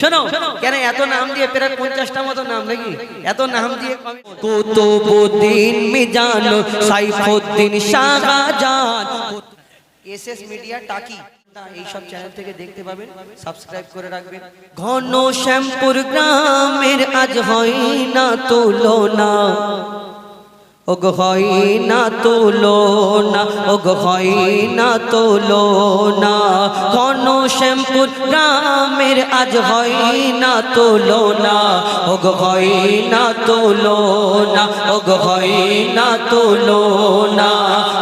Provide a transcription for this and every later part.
শোনো কেন এত নাম দিয়ে প্রায় 50টা মতো নাম নাকি এত নাম দিয়ে কুতুবউদ্দিন মিজান সাইফুদ্দিন শাহজাহান এসএস মিডিয়া টাকি এই সব চ্যানেল থেকে দেখতে পাবেন সাবস্ক্রাইব করে রাখবেন। ঘন শ্যামপুর গ্রামের আজ হয় না তুলনা ওগ হয় না তুলনা ওগ হয় না তুলনা ঘন শ্যামপুর গ্রামের আজ হয় না তুলনা ওগ হয় না তুলনা ওগ হয় না তুলনা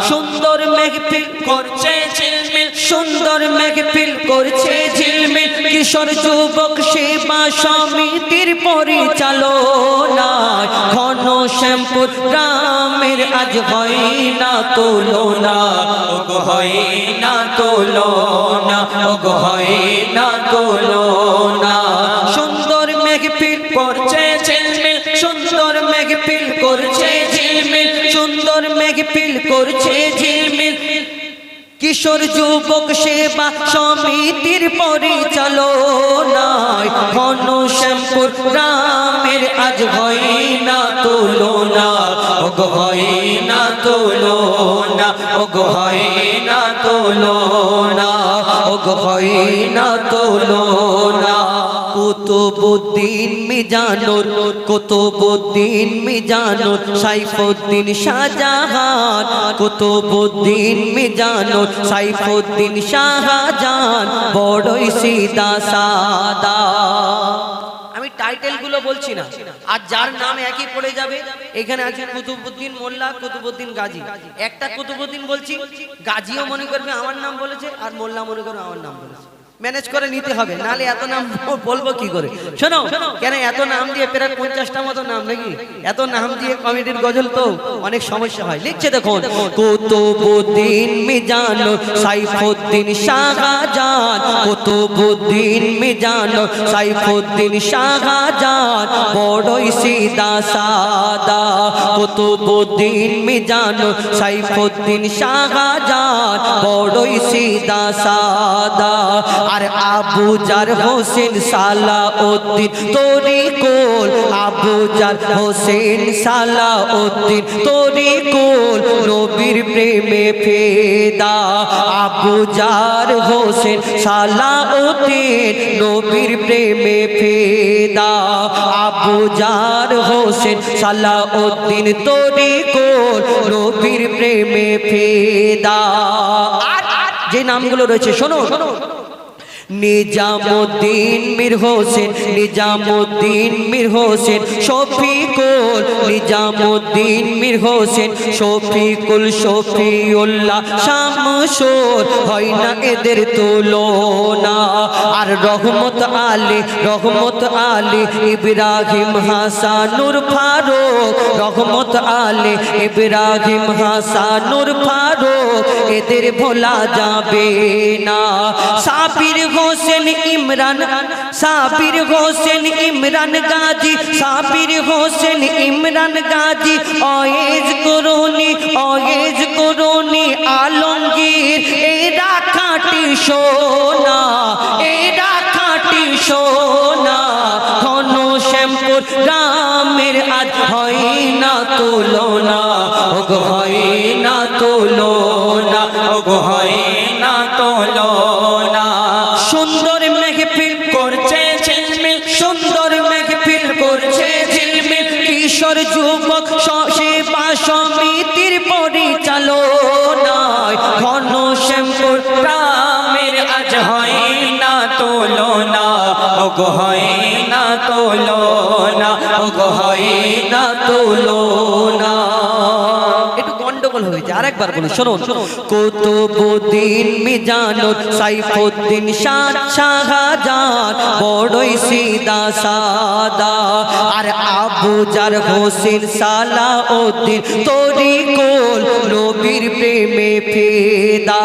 সুন্দর মেঘফিল করছে ঝিলমিল সুন্দর মেঘফিল করছে ঝিলমিল কিশোর যুবক সেবা সমিতির পরিচালনা ঘন শ্যামপুর গ্রামের আজ হয় না তুলনা ওগ হয় না তুলনা ওগ হয় না তুলনা সুন্দর মেঘফিল করছে ঝিলমিল সুন্দর মেঘফিল করছে ঝিলমিল সুন্দর মেঘফিল করছে ঝিলমিল কিশোর যুবক সেবা সমিতির পরিচালনায় ঘন শ্যামপুর গ্রামের আজ হয় না তুলনা ওগ হয় না তুলনা ওগ হয় না তুলনা ওগ হয় না তুলনা কুতুবউদ্দিন মিজানুর কুতুবউদ্দিন মিজানুর সাইফুদ্দিন শাহজাহান কুতুবউদ্দিন মিজানুর সাইফুদ্দিন শাহজাহান বড়ই সিধা সাদা। আমি টাইটেল গুলো বলছি না আর যার নাম একই পড়ে যাবে এখানে আছে কুতুবউদ্দিন মোল্লা কুতুবউদ্দিন গাজী একটা কুতুবউদ্দিন বলছি গাজীও মনে করবে আমার নাম বলেছে আর মোল্লা মনে করবে আমার নাম বলেছে ম্যানেজ করে নিতে হবে নালে এত নাম বলবো কি করে। শোনো কেন এত নাম দিয়ে প্রায় 50টা মতো নাম নাকি এত নাম দিয়ে কমিটির গজল তো অনেক সমস্যা হয়। লিখছে দেখুন কুতুবউদ্দিন মিজান সাইফুদ্দিন শাহজাহান কুতুবউদ্দিন মিজান সাইফুদ্দিন শাহজাহান বড়ই সিধা সাদা কুতুবউদ্দিন মিজান সাইফুদ্দিন শাহজাহান বড়ই সিধা সাদা আর আবুজার হোসেন সালাউদ্দিন তরিকুল আবুজার হোসেন সালাউদ্দিন তরিকুল নবীর প্রেমে ফিদা আবুজার হোসেন সালাউদ্দিন নবীর প্রেমে ফিদা আবুজার হোসেন সালাউদ্দিন তরিকুল নবীর প্রেমে ফিদা। আর যে নামগুলো রয়েছে শোনো নিজামুদ্দিন মীর হোসেন নিজামুদ্দিন মীর হোসেন শফিকুল নিজামুদ্দিন মীর হোসেন শফিকুল শফিউল্লাহ শামসুর হয় না এদের তুলনা আর রহমত আলী ইব্রাহিম হাসানুর ফারুক রহমত আলী ইব্রাহিম হাসানুর ফারুক এদের ভোলা যাবে না সাবির হোসেন ইমরান গাজী সাবির হোসেন ইমরান গাজী অয়েজ করুনি আলমগীর এরা খাঁটি সোনা এরা খাঁটি সোনা ঘন শ্যামপুর গ্রামের আজ হয় না তুলনা ওগ হয় না তুলনা ওগ হয় না তুলনা সুন্দর মেঘফিল করছে ঝিলমিল সুন্দর মেঘফিল করছে ঝিলমিল কিশোর যুবক সেবা সমিতির পরিচালনায় ঘন শ্যামপুর গ্রামের আজ হয় না তুলনা ওগ হয় না তুলনা ওগ হয় না তুলনা। একটু গন্ডগোল হয়েছে আরেকবার বলি শোনো কুতুবউদ্দিন মিজান সাইফুদ্দিন শাহজাহান বড়ই সিধা সাদা আর আবুজার হোসেন সালাউদ্দিন তরিকুল নবীর প্রেমে ফিদা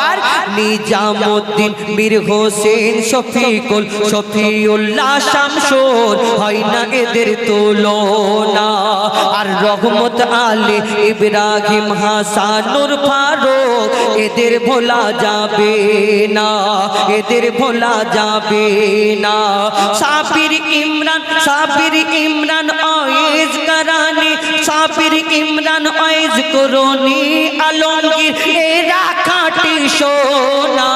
আর নিজামুদ্দিন মীর হোসেন শফিকুল শফিউল্লাহ শামসুর হয় না এদের তুলনা আর রহমত আলী ইব্রাহিম হাসানুর ফারুক এদের ভোলা যাবে না, এদের ভোলা যাবে না। Sabir Imran wedge Karenni, Sabir Imran wedge করনি আলমগীর এরা খাঁটি সোনা,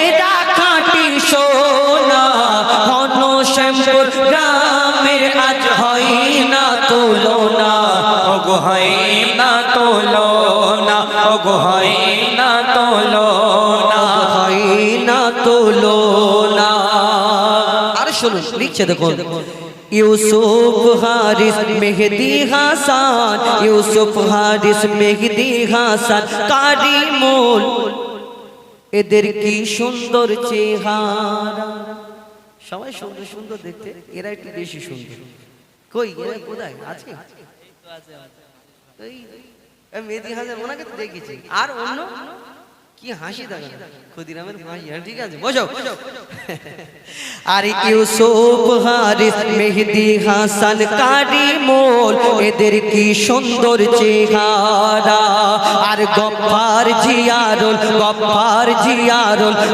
এরা খাঁটি সোনা। শ্যামপুর গ্রামের আজ হয় না তুলনা, ওগো হয় না তুলনা, ওগো হয় না তুলনা, হয় না তুলনা। আর শুনুন লিখছে দেখুন, ইউসুফ হারিস মেহেদি হাসান, ইউসুফ হারিস মেহেদি হাসান কারিমুল এদের কি সুন্দর চেহারা। সবাই সুন্দর সুন্দর দেখতে, এরা একটু বেশি সুন্দর। কই এরা কোথায় আছে? মেহেদি হাসান ওনাকে তো দেখেছি, আর অন্য কি হাসি দেখা ক্ষুদিরামের হাসি। ঠিক আছে বসো। আর ইউসুফ হারিস মেহেদি হাসান কারিমুল এদের কি সুন্দর চেহারা। আর গফফার জিয়ারুল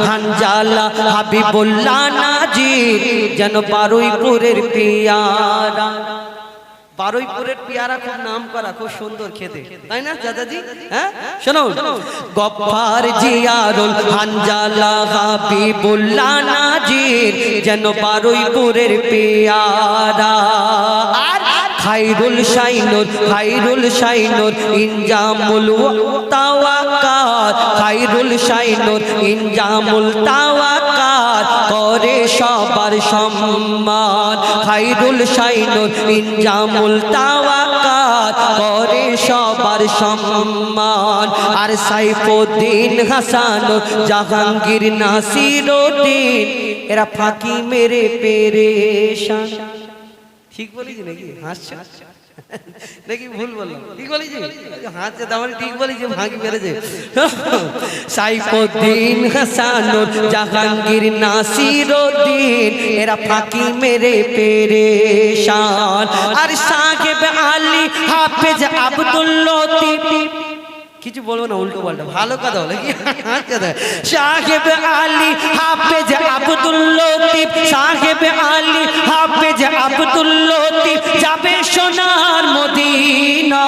হানজালা হাবিবুল্লাহ নাজির যেন বারুইপুরের পিয়ারা। বারুইপুরের পিয়ারা খুব নাম করা, খুব সুন্দর খেতে, তাই না দাদাজি? হ্যাঁ শোনো, গফফার জিয়ারুল হানজালা হাবিবুল্লাহ নাজির যেন বারুইপুরের পিয়ারা। আর খায়রুল শাইনুর ইনজামুল তাওয়াক্কাত, খায়রুল শাইনুর ইনজামুল তাওয়াক্কাত করে সবার সম্মান। খায়রুল শাইনুর ইনজামুল তাওয়াক্কাত করে সবার সম্মান। আর সাইফুদ্দিন হাসান জাহাঙ্গীর নাসিরউদ্দিন এরা ফাঁকি মেরে পেরেশান। ঠিক বলেছি নাকি? হাসছে নাকি ভুল বললাম? ঠিক বলেছি? হাসছে তাহলে ঠিক বলেছি, ফাঁকি মেরেছে। সাইফুদ্দিন হাসান জাহাঙ্গীর নাসিরউদ্দিন এরা ফাঁকি মেরে পেরেশান। আর সাহেব আলী হাফেজ আব্দুল লতিফ, কিছু বলবো না উল্টো পাল্টা, ভালো কথা বলে কি? সাহেব আলী হাফেজ আব্দুল লতিফ, সাহেব আলী হাফেজ আব্দুল লতিফ যাবে সোনার মদিনা,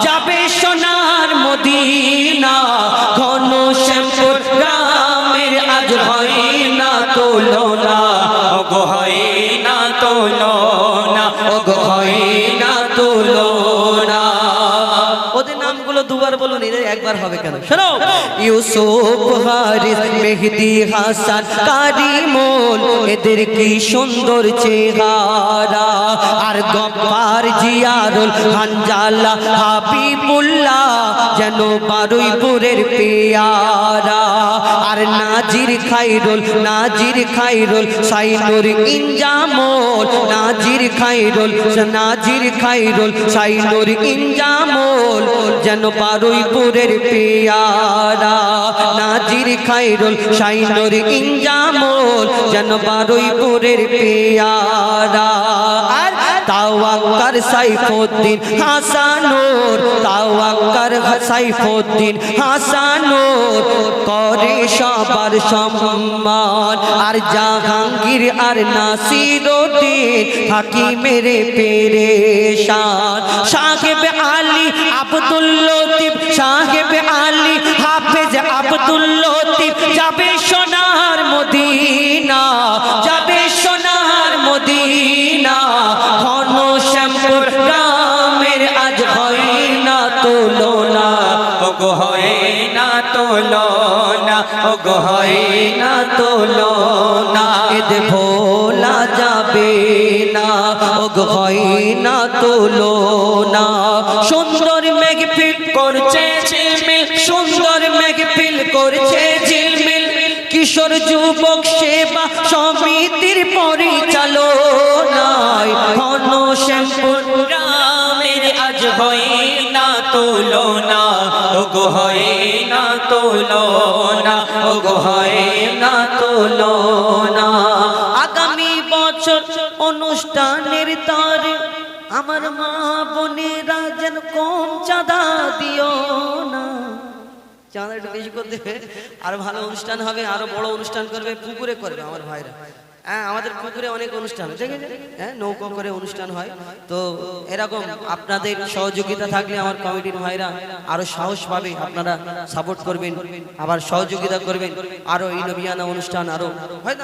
যাবে সোনার মদিনা। ঘন শ্যামপুর গ্রামের আজ হয় না তুলনা, ওগো হয় না তুলনা, ওগো হয় না তুলনা। ওদের নামগুলো দুবার বলুন, এদের একবার হবে কেন? শোনো, ইউসুফ হারিস মেহেদি হাসান কারিমুল এদের কি সুন্দর চেহারা। আর গফফার জিয়ারুল হানজালা হাবিবুল্লাহ যেন বারুইপুরের পিয়ারা। আর নাজির খায়রুল শাইনুর ইনজামুল, নাজির খায়রুল শাইনুর ইনজামুল যেন বারুইপুরের পিয়ারা। নাজির খায়রুল শাইনুর ইনজামুল যেন বারুইপুরের পিয়ারা। আর তাওয়াক্কার সাইফুদ্দিন হাসানুর, তাওয়াক্কার সাইফুদ্দিন হাসানুর করে সবার সম্মান। আর জাহাঙ্গীর আর নাসিরউদ্দিন ফাঁকি মেরে পেরেশান। সাহেব আলী আব্দুল লতিফ, সাহেব আলী হাফেজ আব্দুল লতিফ যাবে সোনার মদিনা, যাবে সোনার মদিনা। ঘন শ্যামপুর গ্রামের আজ হয় না তুলনা, ওগো হয় না তুলনা, ওগো হয় না তুলনা। এদের ভোলা যাবে না, ওগো হয় না তুলনা। সুন্দর মেঘফিল করছে ঝিলমিল, সুন্দর মেঘফিল করছে ঝিলমিল। কিশোর যুবক সেবা সমিতির পরিচালনায় ঘন শ্যামপুর গ্রামের আজ হয় না তুলনা, ওগো হয় না তুলনা, ওগো হয় না তুলনা। আগামী বছর অনুষ্ঠানের তারিখ, আমার মা বোনেরা যেন কম চাঁদা দিও না, চাঁদা একটু বেশি করতে আর ভালো অনুষ্ঠান হবে, আরো বড় অনুষ্ঠান করবে, পুকুরে করবে আমার ভাইরা। হ্যাঁ, আমাদের পুকুরে অনেক অনুষ্ঠান দেখেছেন, হ্যাঁ নৌকো করে অনুষ্ঠান হয়। তো এরকম আপনাদের সহযোগিতা থাকলে আমার কমিটির ভাইরা আরো সাহস পাবে, আপনারা সাপোর্ট করবেন, আবার সহযোগিতা করবেন, আরো এই নবিয়ানা অনুষ্ঠান আরো হয়তো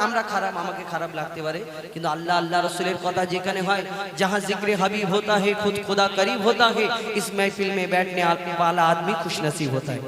আমরা খারাপ, আমাকে খারাপ লাগতে পারে, কিন্তু আল্লাহ আল্লাহ রসুলের কথা যেখানে হয়, जहाँ जिक्र हबीब होता है खुद खुदा करीब होता है, इस महफिल में बैठने वाला आदमी खुश नसीब होता है।